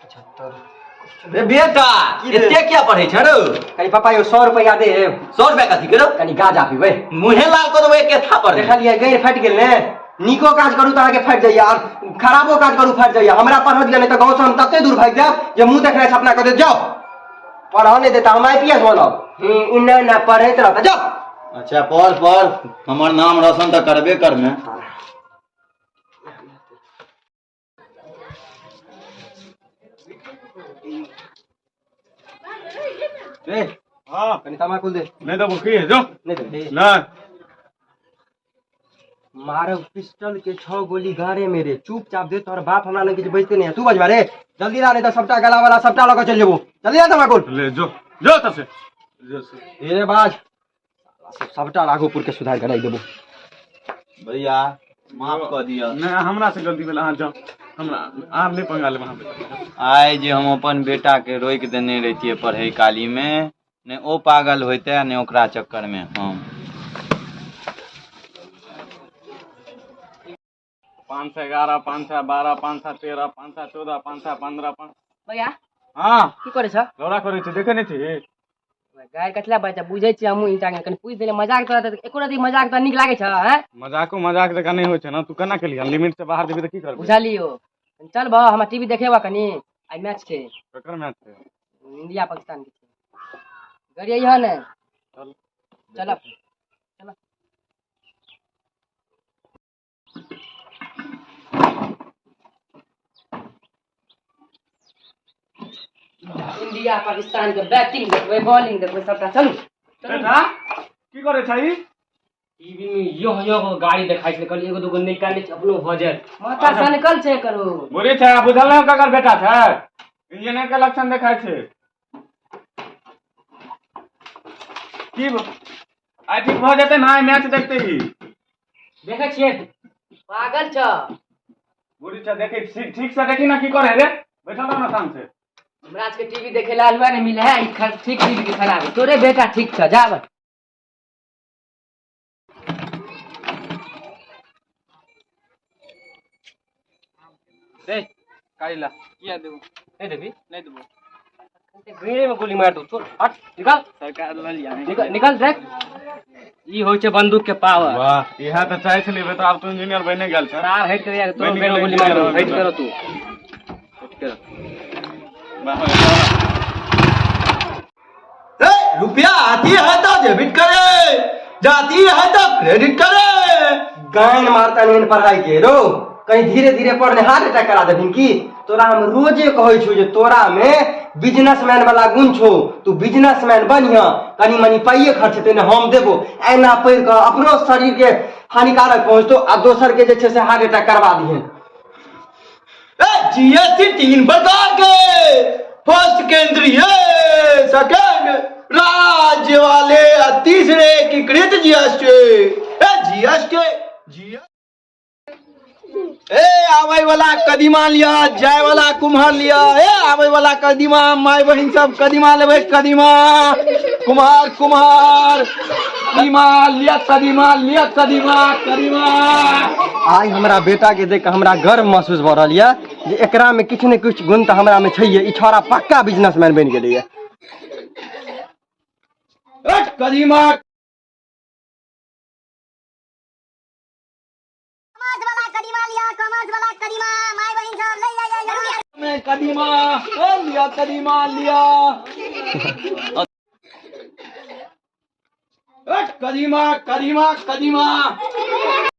75 बेटा एते क्या पढ़े छरो कनी पापा यो 100 रुपया दे 100 रुपया कथी करो कनी गाजा पीबे मुहे लाल कर देबे के था पर देखलिए गैर फट गेल ने निको काज करू त आगे फट जाइए और खराबो काज करू फट जाइए हमरा पढ़ दिया नहीं तो गांव से हम तते दूर भाग जाब जे मुंह देखले सपना कर दे जाओ पढ़ा नहीं देता हम आईपीएस बनब इन्ने ना पढ़े त रहता जाओ। अच्छा पढ़ हमर नाम रोशन त करबे करमे ए हां कनी तमाकुल दे नहीं तो की है जो नहीं दे ना मारे पिस्टल के 6 गोली गाड़े मेरे चुपचाप दे तोर बाप हमरा लगे कुछ बचते नहीं तू बजवा रे जल्दी ला नहीं तो सबटा गला वाला सबटा लगा चल जेबो जल्दी आ तमाकुल ले जो तसे रे बाज सबटा राघोपुर के सुधार कराई देबो भैया माफ कर दिया नहीं हमरा से गलती भेल अहाँ जाओ हमरा आप नहीं पंगा ले वहां आइ जे हम अपन बेटा के रोक देने रहिए पढ़े काली में ने ओ पागल होते ने ओकरा चक्कर में हम 511 512 513 514 515 भैया हां की करे छ लौड़ा करे छै देखे नहीं छी गाय कतला बच्चा बुझै छी हमहु इंटा कनी पूछ देले मजाक तोरा त एको रति मजाक त नीक लागे छ हैं मजाक त नहीं होय छै ना तू केना केलिया लिमिट से बाहर जेबी त की करबी बुझलियो चल बा हमरा टीवी देखेबा कनी आई मैच छै केकर मैच छै इंडिया पाकिस्तान के छै गड़िया यहाँ ने चल चल इंडिया पाकिस्तान के बैटिंग देखबै बॉलिंग देखबै सबटा चलू बेटा की करे छै टीवी में यो गाड़ी देखाई छै कहली एगो दूगो निकाले छै अपनो भजन माथा से निकल छै करो बुरी छै बुझल नहीं ककर बेटा छै इंजीनियर के लक्षण देखाय छै की आई ठीक भ जेते ना मैच देखते ही देखे छियै पागल छ बुरी छै देखे ठीक से देखी ना की करे रे बैठल रह ना शाम से हमरा आज के टीवी देखे ला अलवा नहीं मिले है ठीक टीवी के खराब है तोरे बेटा ठीक छ जा बस दे काइला किया देबो नहीं देबी नहीं देबो गरे में गोली मार दो छोड़ हट निकल सरकार ल लिया निकल देख ई होय छै बंदूक के पावर वाह इहा त चाहे छली बे तो अब तू इंजीनियर बने गेल छ यार हेट कर यार तो मेरे गोली मार दो हेट करो तू हेट कर रुपया आती है तो डेबिट करे जाती है तो क्रेडिट करे गान मारता नहीं पढ़ाई के रो कहीं धीरे धीरे पढ़ने हार्ट अटैक करा देबिन की तोरा हम रोजे कहै छु जे तोरा में बिजनेसमैन वाला गुण छो तू बिजनेसमैन बनिया कनी मनी पाइए खर्च तेने हम देबो ऐना पढ़ के अपनो शरीर के हानिकारक पहुंचतो आ दोसर के जे छे से हार्ट अटैक करवा दिए जीएसटी 3 प्रकार के फर्स्ट केंद्रीय सेकंड राज्य वाले तीसरे एकीकृत जीएसटी ए आवे वाला कदीमा लिया जाय वाला कुम्हार लिया ए आवे वाला कदीमा माय बहिन सब कदीमा लेबे कदीमा कुम्हार कदीमा आई हमरा बेटा के देख हमरा गर्व महसूस भ रहल ये जे एकरा में किछ ने किछ गुण त हमरा में छैये ई छोरा पक्का बिजनेसमैन बन गेलै ये कदीमा कदीमा लिया कदीमा